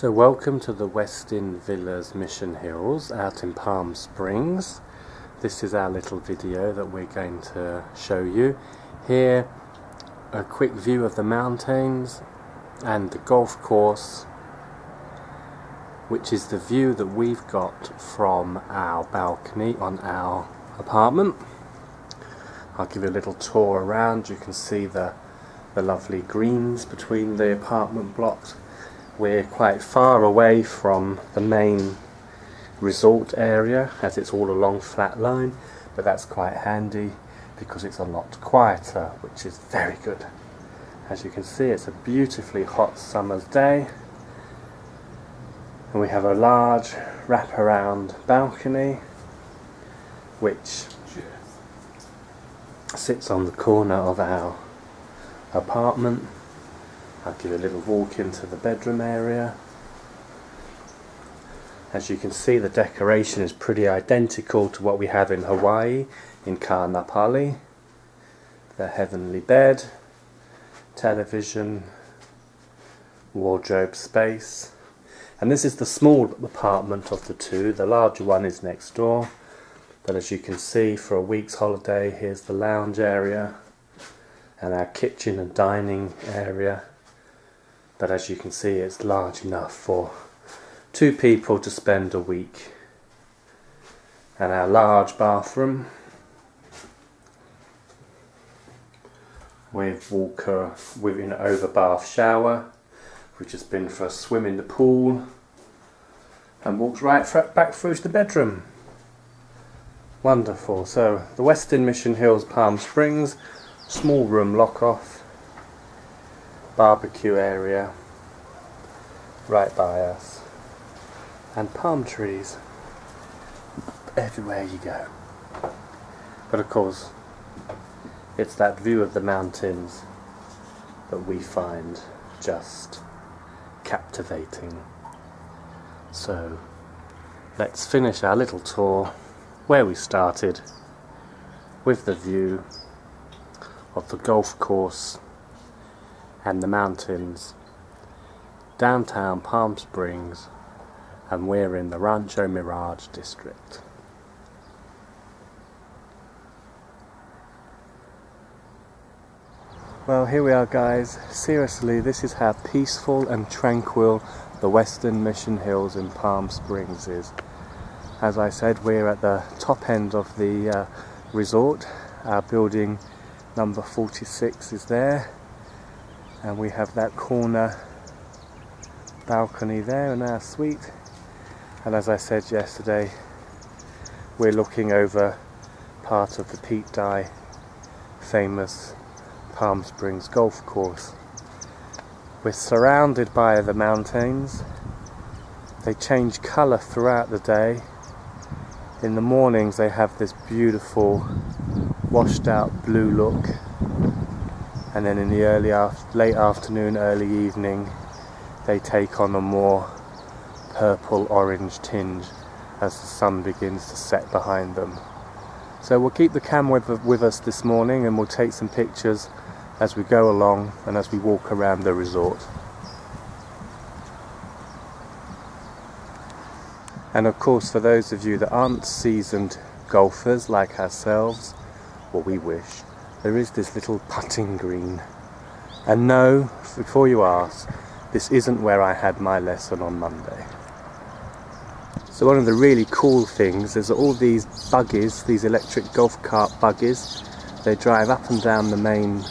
So welcome to the Westin Villas Mission Hills out in Palm Springs. This is our little video that we're going to show you. Here a quick view of the mountains and the golf course, which is the view that we've got from our balcony on our apartment. I'll give you a little tour around. You can see the lovely greens between the apartment blocks. We're quite far away from the main resort area as it's all along flat line, but that's quite handy because it's a lot quieter, which is very good. As you can see, it's a beautifully hot summer's day, and we have a large wraparound balcony which sits on the corner of our apartment. I'll give you a little walk into the bedroom area. As you can see, the decoration is pretty identical to what we have in Hawaii, in Kaanapali. The heavenly bed, television, wardrobe space. And this is the small apartment of the two. The larger one is next door. But as you can see, for a week's holiday, here's the lounge area and our kitchen and dining area. But as you can see, it's large enough for two people to spend a week. And our large bathroom with walker with an overbath shower. We've just been for a swim in the pool and walked right back through to the bedroom. Wonderful. So the Westin Mission Hills, Palm Springs, small room lock off. Barbecue area right by us, and palm trees everywhere you go. But of course, it's that view of the mountains that we find just captivating. So let's finish our little tour where we started, with the view of the golf course and the mountains, downtown Palm Springs, and we're in the Rancho Mirage district. Well, here we are, guys. Seriously, this is how peaceful and tranquil the Westin Mission Hills in Palm Springs is. As I said, we're at the top end of the resort. Our building number 46 is there. And we have that corner balcony there in our suite. And as I said yesterday, we're looking over part of the Pete Dye famous Palm Springs golf course. We're surrounded by the mountains. They change colour throughout the day. In the mornings they have this beautiful washed out blue look. And then in the late afternoon, early evening, they take on a more purple-orange tinge as the sun begins to set behind them. So we'll keep the camera with us this morning, and we'll take some pictures as we go along and as we walk around the resort. And of course, for those of you that aren't seasoned golfers like ourselves, or we wish, there is this little putting green. And no, before you ask, this isn't where I had my lesson on Monday. So one of the really cool things is that all these buggies, these electric golf cart buggies, they drive up and down the main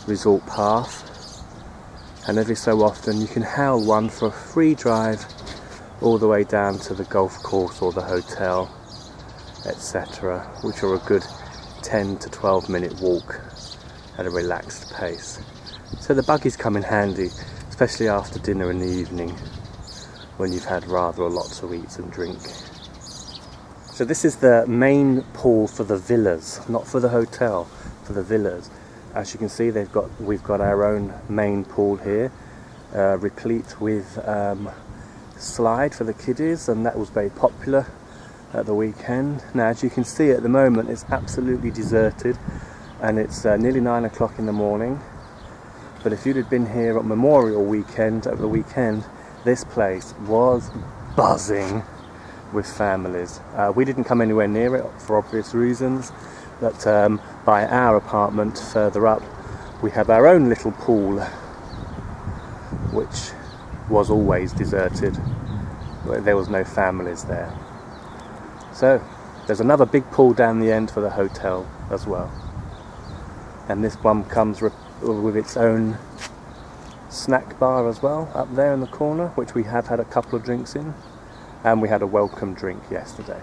resort path, and every so often you can hail one for a free drive all the way down to the golf course or the hotel, etc., which are a good 10 to 12 minute walk at a relaxed pace. So the buggies come in handy, especially after dinner in the evening when you've had rather a lot to eat and drink. So this is the main pool for the villas, not for the hotel, for the villas. As you can see, we've got our own main pool here, replete with slide for the kiddies, and that was very popular at the weekend. Now, as you can see, at the moment it's absolutely deserted, and it's nearly 9 o'clock in the morning. But if you'd have been here on Memorial Weekend over the weekend, this place was buzzing with families. We didn't come anywhere near it for obvious reasons, but by our apartment further up we have our own little pool, which was always deserted. There was no families there. So there's another big pool down the end for the hotel as well, and this one comes with its own snack bar as well up there in the corner, which we have had a couple of drinks in, and we had a welcome drink yesterday.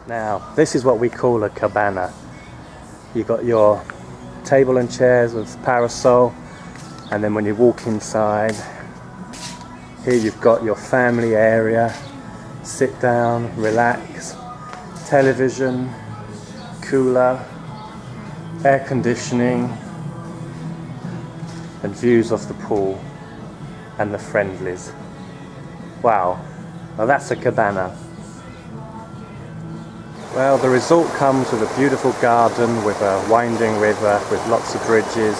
Now this is what we call a cabana. You've got your table and chairs with parasol, and then when you walk inside, here you've got your family area. Sit down, relax, television, cooler, air conditioning, and views of the pool and the friendlies. Wow, now that's a cabana. Well, the resort comes with a beautiful garden with a winding river with lots of bridges.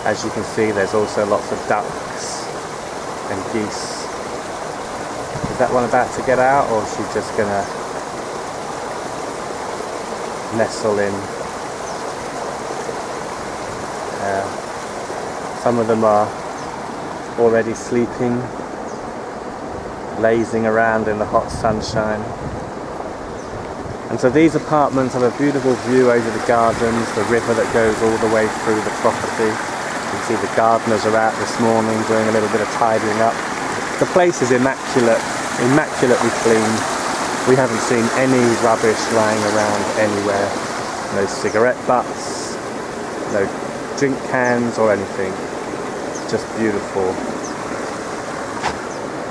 As you can see, there's also lots of ducks and geese. Is that one about to get out, or is she just gonna nestle in? Some of them are already sleeping, lazing around in the hot sunshine. And so these apartments have a beautiful view over the gardens, the river that goes all the way through the property. You can see the gardeners are out this morning doing a little bit of tidying up. The place is immaculate, immaculately clean. We haven't seen any rubbish lying around anywhere. No cigarette butts, no drink cans or anything. It's just beautiful.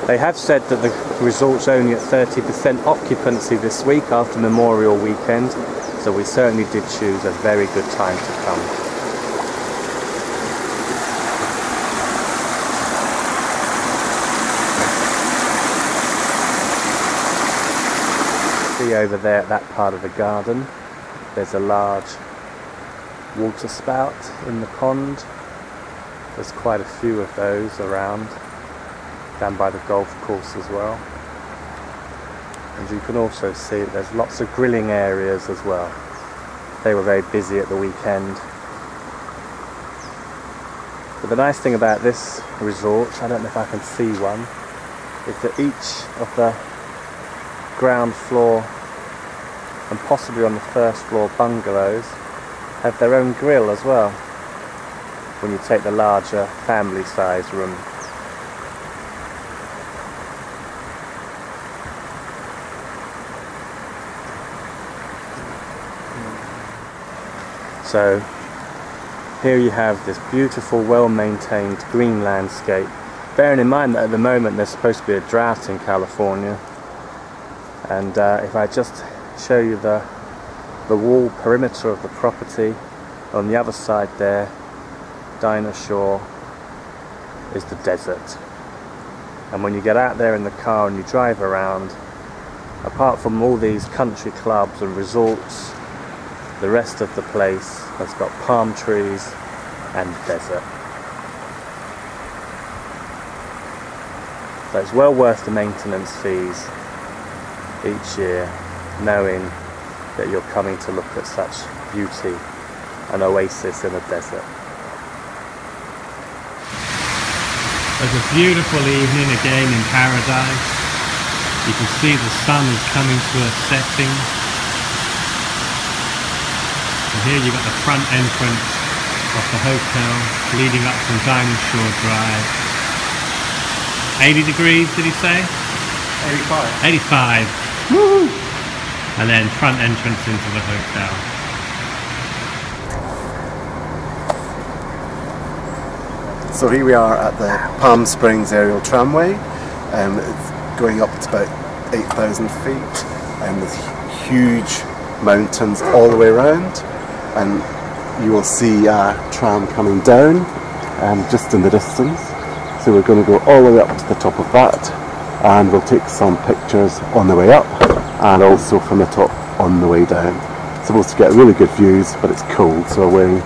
They have said that the resort's only at 30% occupancy this week after Memorial Weekend, so we certainly did choose a very good time to come. See over there at that part of the garden, there's a large water spout in the pond. There's quite a few of those around, down by the golf course as well. And you can also see there's lots of grilling areas as well. They were very busy at the weekend. But the nice thing about this resort, I don't know if I can see one, is that each of the ground floor and possibly on the first floor bungalows have their own grill as well, when you take the larger family size room. So here you have this beautiful, well-maintained green landscape, bearing in mind that at the moment there's supposed to be a drought in California. And if I just show you the wall perimeter of the property, on the other side there, Dinah Shore, is the desert. And when you get out there in the car and you drive around, apart from all these country clubs and resorts, the rest of the place has got palm trees and desert. So it's well worth the maintenance fees each year, knowing that you're coming to look at such beauty, an oasis in a desert. It's a beautiful evening again in paradise. You can see the sun is coming to a setting. And here you've got the front entrance of the hotel leading up from Dinah Shore Drive. 80 degrees, did he say? 85. 85. Woo! And then front entrance into the hotel. So here we are at the Palm Springs Aerial Tramway. It's going up to about 8,000 feet, and there's huge mountains all the way around. And you will see a tram coming down just in the distance. So we're going to go all the way up to the top of that, and we'll take some pictures on the way up and also from the top on the way down. Supposed to get really good views, but it's cold, so we're wearing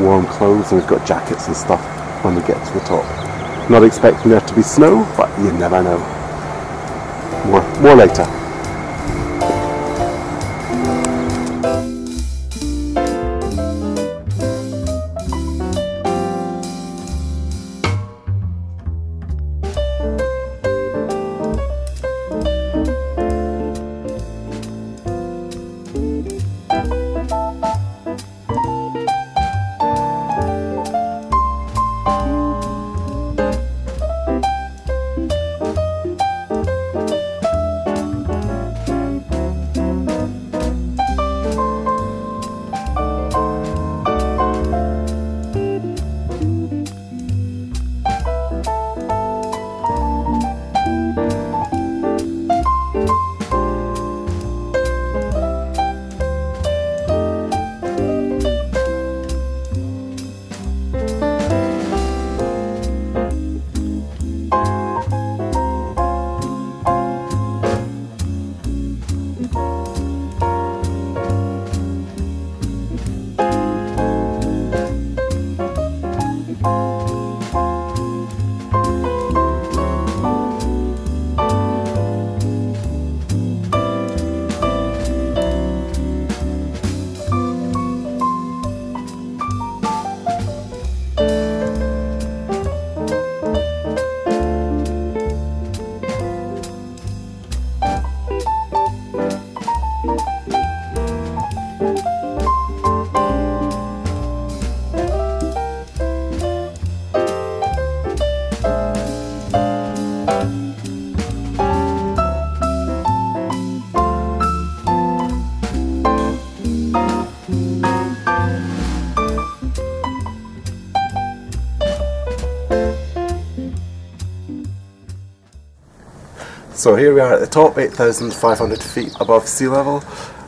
warm clothes and we've got jackets and stuff. when we get to the top. Not expecting there to be snow, but you never know. More later. So here we are at the top, 8,500 feet above sea level.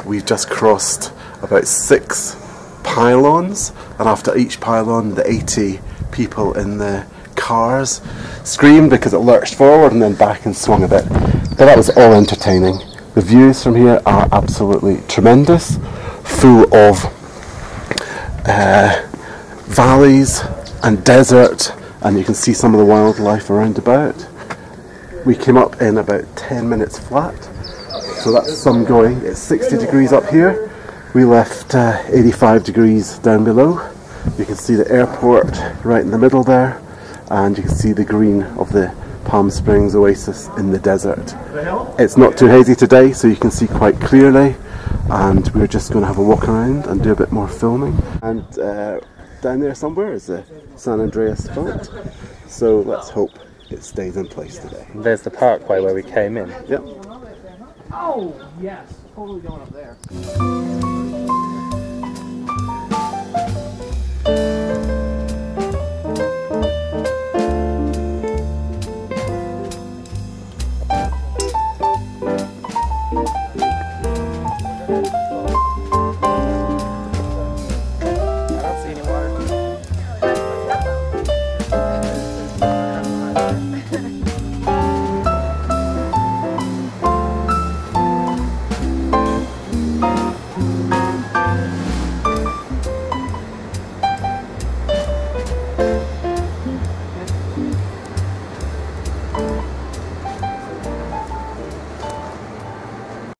We've just crossed about 6 pylons, and after each pylon the 80 people in the cars screamed because it lurched forward and then back and swung a bit. But that was all entertaining. The views from here are absolutely tremendous, full of valleys and desert, and you can see some of the wildlife around about. We came up in about 10 minutes flat, so that's some going. It's 60 degrees up here. We left 85 degrees down below. You can see the airport right in the middle there, and you can see the green of the Palm Springs oasis in the desert. It's not too hazy today, so you can see quite clearly, and we're just going to have a walk around and do a bit more filming. And down there somewhere is the San Andreas fault, so let's hope it stays in place today. There's the parkway where we came in. Yep. Oh, yes. Totally going up there.